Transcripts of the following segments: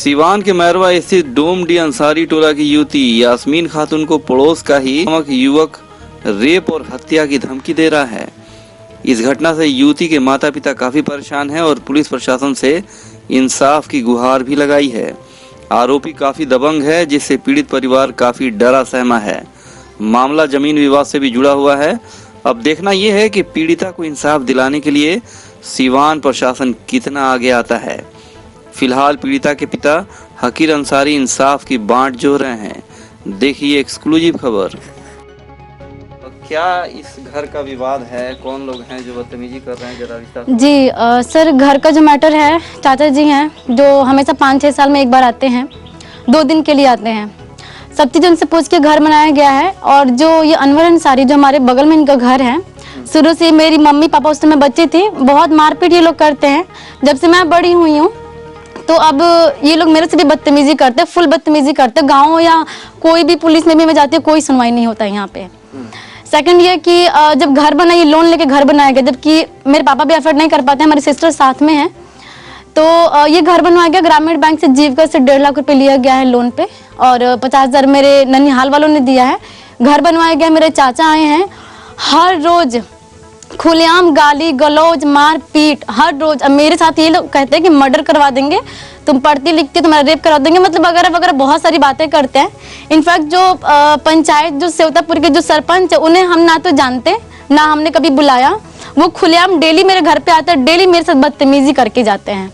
सीवान के मैरवा स्थित डोम डी अंसारी टोला की युवती यास्मीन खातून को पड़ोस का ही युवक रेप और हत्या की धमकी दे रहा है। इस घटना से युवती के माता पिता काफी परेशान हैं और पुलिस प्रशासन से इंसाफ की गुहार भी लगाई है। आरोपी काफी दबंग है, जिससे पीड़ित परिवार काफी डरा सहमा है। मामला जमीन विवाद से भी जुड़ा हुआ है। अब देखना यह है कि पीड़िता को इंसाफ दिलाने के लिए सीवान प्रशासन कितना आगे आता है। फिलहाल पीड़िता के पिता हकीर अंसारी इंसाफ की बांट जोड़ रहे हैं। देखिए एक्सक्लूसिव खबर। क्या इस घर का विवाद है? कौन लोग हैं जो बदतमीजी कर रहे हैं? जरा विस्तार से। जी सर, घर का जो मैटर है, चाचा जी हैं जो हमेशा 5-6 साल में एक बार आते हैं, 2 दिन के लिए आते हैं। सब चीज़ उनसे पूछ के घर बनाया गया है। और जो ये अनवर अंसारी जो हमारे बगल में इनका घर है, शुरू से मेरी मम्मी पापा उस समय बच्चे थे, बहुत मारपीट ये लोग करते हैं। जब से मैं बड़ी हुई हूँ तो अब ये लोग मेरे से भी बदतमीजी करते हैं, फुल बदतमीजी करते हैं। गाँव या कोई भी पुलिस में भी मैं जाती हूँ, कोई सुनवाई नहीं होता यहाँ पे। सेकंड ये कि जब घर बना, ये लोन लेके घर बनाया गया, जबकि मेरे पापा भी एफर्ट नहीं कर पाते, हमारे सिस्टर साथ में है। तो ये घर बनवाया गया ग्रामीण बैंक से, जीविका से 1.5 लाख रुपए लिया गया है लोन पे, और 50,000 मेरे ननिहाल वालों ने दिया है। घर बनवाया गया, मेरे चाचा आए हैं। हर रोज खुलेआम गाली गलौज मार पीट, हर रोज। अब मेरे साथ ये लोग कहते हैं कि मर्डर करवा देंगे, तुम पढ़ती लिखती तुम्हारा रेप करा देंगे, मतलब वगैरह वगैरह बहुत सारी बातें करते हैं। इनफैक्ट जो पंचायत, जो सेवतापुर के जो सरपंच है, उन्हें हम ना तो जानते ना हमने कभी बुलाया। वो खुलेआम डेली मेरे घर पे आते हैं, डेली मेरे साथ बदतमीजी करके जाते हैं।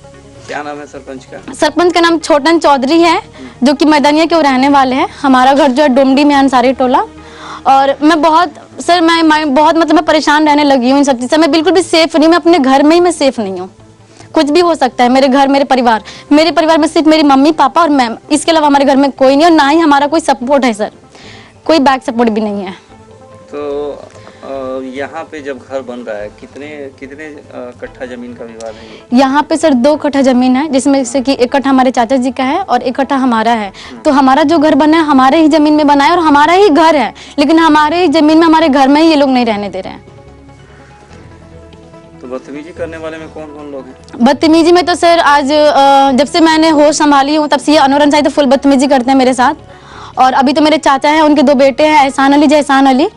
क्या नाम है सरपंच का? सरपंच का नाम छोटन चौधरी है, जो कि मैदानिया के रहने वाले हैं। हमारा घर जो है डोमडी में अंसारी टोला। और मैं बहुत सर मैं बहुत मतलब मैं परेशान रहने लगी हूँ इन सब चीज़ से। मैं बिल्कुल भी सेफ नहीं हूँ, मैं अपने घर में ही मैं सेफ नहीं हूँ। कुछ भी हो सकता है मेरे घर, मेरे परिवार में सिर्फ मेरी मम्मी पापा और मैं, इसके अलावा हमारे घर में कोई नहीं, और ना ही हमारा कोई सपोर्ट है सर, कोई बैक सपोर्ट भी नहीं है। तो यहाँ पे जब घर बन रहा है, कितने कट्ठा जमीन का विवाद है? यहाँ पे सर 2 कट्ठा जमीन है, जिसमें से कि 1 कट्ठा हमारे चाचा जी का है और 1 कट्ठा हमारा है। तो हमारा जो घर बना है हमारे ही जमीन में बना है और हमारा ही घर है, लेकिन हमारे ही जमीन में, हमारे घर में ही ये लोग नहीं रहने दे रहे हैं। तो बदतमीजी करने वाले में कौन कौन लोग हैं? बदतमीजी में तो सर आज जब से मैंने होश संभाली हूँ तब से ये अनवर अंसारी तो फुल बदतमीजी करते हैं मेरे साथ। और अभी तो मेरे चाचा हैं, उनके 2 बेटे हैं, एहसान अली जहसान अली,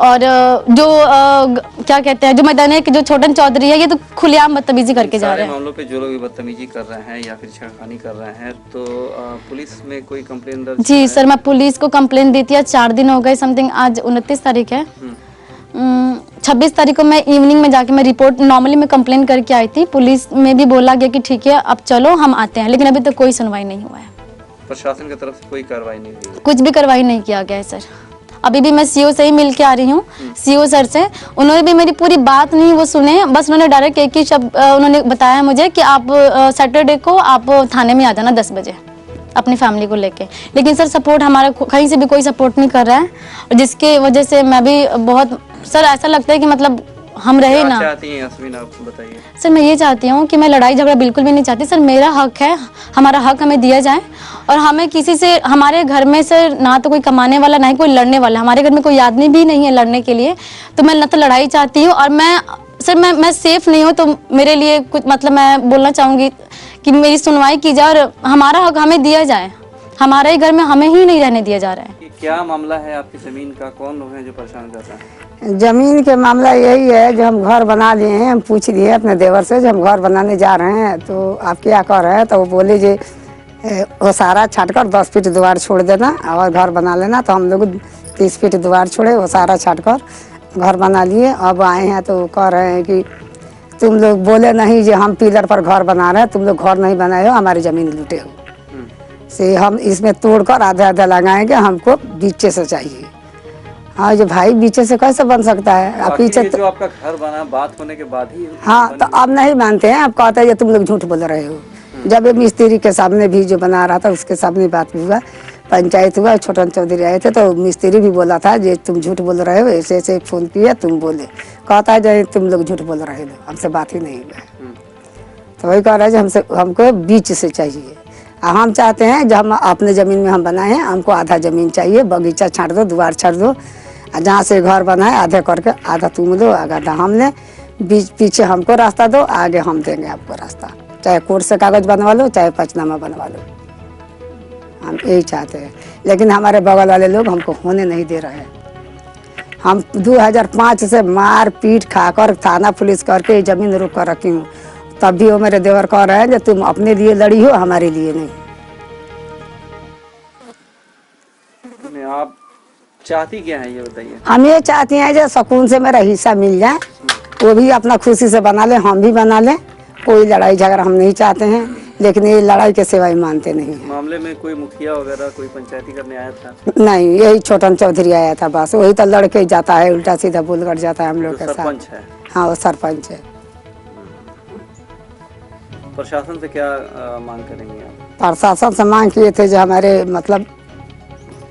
और जो क्या कहते हैं, जो मैदानिया के जो छोटन चौधरी है, ये तो खुलेआम बदतमीजी करके जा रहे हैं। मामलों पे जो लोग बदतमीजी कर रहे हैं या फिर छेड़खानी कर रहे हैं, तो पुलिस में कोई कंप्लेन दर्ज? जी सर, मैं पुलिस को कंप्लेन दी थी, आज 4 दिन हो गए समथिंग। आज 29 तारीख है। 26 तारीख को मैं इवनिंग में जाके मैं रिपोर्ट नॉर्मली मैं कंप्लेन करके आई थी। पुलिस में भी बोला गया कि ठीक है अब चलो हम आते हैं, लेकिन अभी तक कोई सुनवाई नहीं हुआ है। प्रशासन की तरफ से कोई कार्रवाई नहीं हुई? कुछ भी कार्रवाई नहीं किया गया है सर। अभी भी मैं सीओ से ही मिल के आ रही हूँ, सीओ सर से। उन्होंने भी मेरी पूरी बात नहीं वो सुने, बस उन्होंने डायरेक्ट एक ही शब्द उन्होंने बताया मुझे कि आप सैटरडे को आप थाने में आ जाना 10 बजे अपनी फैमिली को लेके। लेकिन सर सपोर्ट हमारा कहीं से भी कोई सपोर्ट नहीं कर रहा है, जिसके वजह से मैं भी बहुत सर ऐसा लगता है कि मतलब हम रहे ना। चाहती हैं यास्मीन, आप बताइए। सर मैं ये चाहती हूँ कि मैं लड़ाई झगड़ा बिल्कुल भी नहीं चाहती सर। मेरा हक है, हमारा हक हमें दिया जाए। और हमें किसी से, हमारे घर में सर ना तो कोई कमाने वाला ना ही कोई लड़ने वाला, हमारे घर में कोई आदमी भी नहीं है लड़ने के लिए। तो मैं ना तो लड़ाई चाहती हूँ, और मैं सर मैं सेफ नहीं हूँ। तो मेरे लिए कुछ मतलब मैं बोलना चाहूँगी कि मेरी सुनवाई की जाए और हमारा हक हमें दिया जाए। हमारे ही घर में हमें ही नहीं रहने दिया जा रहा है। क्या मामला है आपकी जमीन का? कौन लोग हैं जो परेशान कर रहे हैं? जमीन के मामला यही है, जो हम घर बना लिए हैं, हम पूछ लिए अपने देवर से, जो हम घर बनाने जा रहे हैं तो आप क्या कर रहे हैं? तो वो बोले जी वो सारा छाटकर 10 फीट द्वार छोड़ देना और घर बना लेना। तो हम लोग 30 फीट द्वार छोड़े, वो सारा छाटकर घर बना लिए। अब आए हैं तो कह रहे हैं कि तुम लोग बोले नहीं जो हम पिलर पर घर बना रहे हैं, तुम लोग घर नहीं बनाए हो, हमारी ज़मीन लूटे हो, से हम इसमें तोड़कर आधा आधा लगाएंगे, हमको बीचे से चाहिए। हाँ जो भाई बीचे से कैसे बन सकता है? आप पीछे जो आपका घर बना बात होने के बाद ही? हाँ तो अब नहीं मानते हैं, अब कहते हैं तुम लोग झूठ बोल रहे हो। जब ये मिस्त्री के सामने भी जो बना रहा था उसके सामने बात भी हुआ, पंचायत हुआ, छोटन चौधरी आए थे तो मिस्त्री भी बोला था जे तुम झूठ बोल रहे हो, ऐसे ऐसे फोन किया तुम बोले, कहता है जो तुम लोग झूठ बोल रहे हो, हमसे बात ही नहीं हुआ। तो वही कह रहा है जो हमको बीच से चाहिए। हम चाहते हैं जो हम अपने ज़मीन में हम बनाए हैं, हमको आधा ज़मीन चाहिए, बगीचा छाट दो, द्वार छाट दो, जहाँ से घर बनाए आधे करके आधा तुम दो, आधा हमने, बीच पीछे हमको रास्ता दो, आगे हम देंगे आपको रास्ता। चाहे कोर्ट से कागज़ बनवा लो, चाहे पंचनामा बनवा लो। हम यही चाहते हैं, लेकिन हमारे बगल वाले लोग हमको होने नहीं दे रहे हैं। हम 2005 से मार पीट खाकर थाना पुलिस करके ये जमीन रोक कर रखी हूँ, तब भी वो मेरे देवर कह रहे हैं कि तुम अपने लिए लड़ी हो, हमारे लिए नहीं। आप चाहती क्या है ये बताइए? हम ये चाहती हैं जो सुकून से मेरा हिस्सा मिल जाए, वो भी अपना खुशी से बना ले, हम भी बना लें। कोई लड़ाई झगड़ा हम नहीं चाहते हैं, लेकिन ये लड़ाई के सिवाय मानते नहीं हैं। मामले में कोई मुखिया वगैरह कोई पंचायती करने आया था? नहीं, यही छोटन चौधरी आया था बस, वही तो लड़के जाता है, उल्टा सीधा बोल कर जाता है हम लोग के साथ। सरपंच है? हाँ, वो सरपंच है। प्रशासन से क्या मांग करेंगे आप? प्रशासन से मांग किए थे जो हमारे मतलब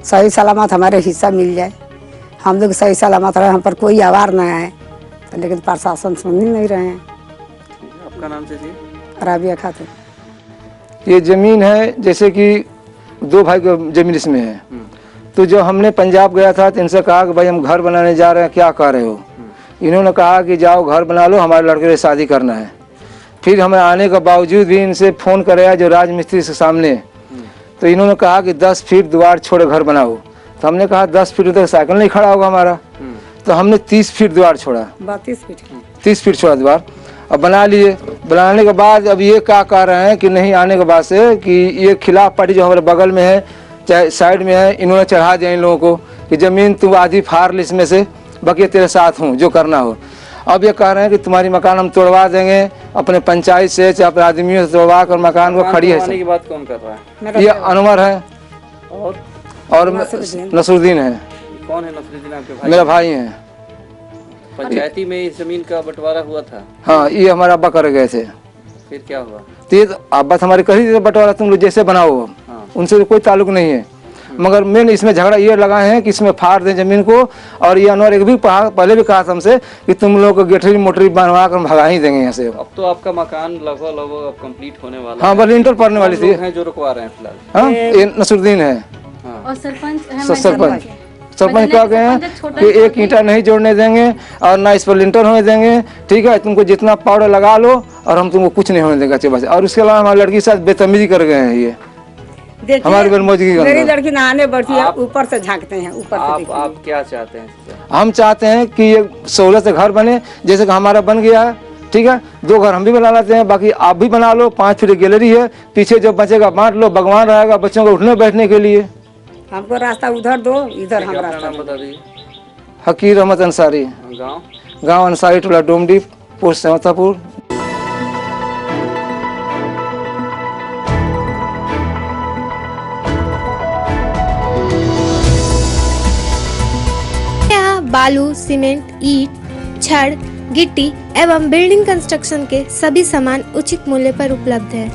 सही सलामत हमारे हिस्सा मिल जाए, हम लोग सही सलामत रहे, हम पर कोई आवार न आए, तो लेकिन प्रशासन सुन ही नहीं रहे हैं। आपका नाम से जी? राबिया खातून। ये ज़मीन है जैसे कि 2 भाई का ज़मीन इसमें है, तो जो हमने पंजाब गया था तो इनसे कहा कि भाई हम घर बनाने जा रहे हैं, क्या कर रहे हो? इन्होंने कहा कि जाओ घर बना लो, हमारे लड़के से शादी करना है। फिर हमें आने के बावजूद भी इनसे फ़ोन कराया जो राजमिस्त्री से सामने, तो इन्होंने कहा कि 10 फीट द्वार छोड़े घर बनाओ। तो हमने कहा 10 फीट तक साइकिल नहीं खड़ा होगा हमारा, तो हमने 30 फीट द्वार छोड़ा, 30 फीट छोड़ा द्वार और बना लिए। बनाने के बाद अब ये क्या कह रहे हैं कि नहीं, आने के बाद से कि ये खिलाफ पार्टी जो हमारे बगल में है, चाहे साइड में है, इन्होंने चढ़ा दिया इन लोगों को कि ज़मीन तू आधी फाड़ ली इसमें से, बाकी तेरे साथ हूँ जो करना हो। अब ये कह रहे हैं कि तुम्हारी मकान हम तोड़वा देंगे अपने पंचायत से, चाहे अपने आदमियों से तोड़वा कर मकान को खड़ी है। की बात कौन कर रहा है? ये अनवर है और नसरुद्दीन है। कौन है नसरुद्दीन? आपके भाई? मेरा भाई है। पंचायती में इस जमीन का बंटवारा हुआ था? हाँ, ये हमारे अब्बा कर गए थे। फिर क्या हुआ? तो ये अब्बा हमारे कर ही थे बंटवारा, तुम लोग जैसे बनाओ, उनसे तो कोई ताल्लुक नहीं है। मगर मैंने इसमें झगड़ा ये लगाए हैं कि इसमें फाड़ दें जमीन को, और ये अनवर एक भी पहले भी कहा था हमसे कि तुम लोग को गेटरी मोटरी बनवा कर भगा ही देंगे यहाँ से। अब तो आपका मकान लगभग अब कंप्लीट होने वाला हाँ, बस इंटर पढ़ने वाली थी। हैं जो रुकवा रहे हैं फिलहाल? हाँ, ये नसरुद्दीन है। और सरपंच कह गए हैं कि एक ईंटा नहीं जोड़ने देंगे और ना इस पर लिंटर होने देंगे, ठीक है? तुमको जितना पाउडर लगा लो और हम तुमको कुछ नहीं होने देंगे बस। और उसके अलावा हमारी लड़की के साथ बेतमीजी कर गए हैं। ये हमारी बेरमौजगी कर, मेरी लड़की नहाने बैठी है, ऊपर से झांकते हैं ऊपर से। आप क्या चाहते हैं? हम चाहते हैं कि ये सहूलत से घर बने, जैसे कि हमारा बन गया है, ठीक है? 2 घर हम भी बना लेते हैं, बाकी आप भी बना लो। 5 फीट गैलरी है, पीछे जो बचेगा बांट लो, भगवान रहेगा बच्चों को उठने बैठने के लिए। हमको रास्ता उधर दो, इधर हम रास्ता। नाम बता दीजिए। हकीर अहमद अंसारी, गांव अंसारी टोला, डोमडी, पोस्ट समतापुर। बालू, सीमेंट, ईंट, छड़, गिट्टी एवं बिल्डिंग कंस्ट्रक्शन के सभी सामान उचित मूल्य पर उपलब्ध है।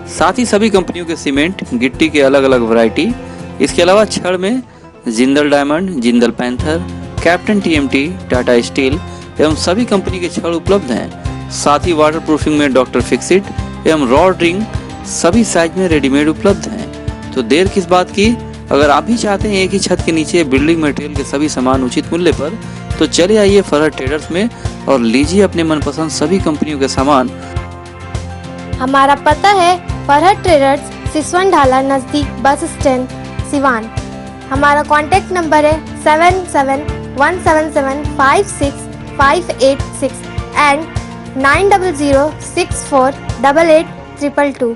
साथ ही सभी कंपनियों के सीमेंट, गिट्टी के अलग अलग वैरायटी, इसके अलावा छड़ में Jindal diamond, Jindal panther, captain TMT, Tata steel एवं सभी कंपनी के छड़ उपलब्ध हैं। साथ ही वाटर प्रूफिंग में डॉक्टर फिक्सिट एवं रॉड रिंग सभी साइज में रेडीमेड उपलब्ध हैं। तो देर किस बात की, अगर आप भी चाहते हैं एक ही छत के नीचे बिल्डिंग मटेरियल के सभी सामान उचित मूल्य पर, तो चले आइए फरहत ट्रेडर्स में और लीजिए अपने मनपसंद सभी कंपनियों के सामान। हमारा पता है फरहत ट्रेडर्स, सिसवन ढाला नजदीक बस स्टैंड, सिवान। हमारा कॉन्टैक्ट नंबर है 7717756586 एंड 9006488822।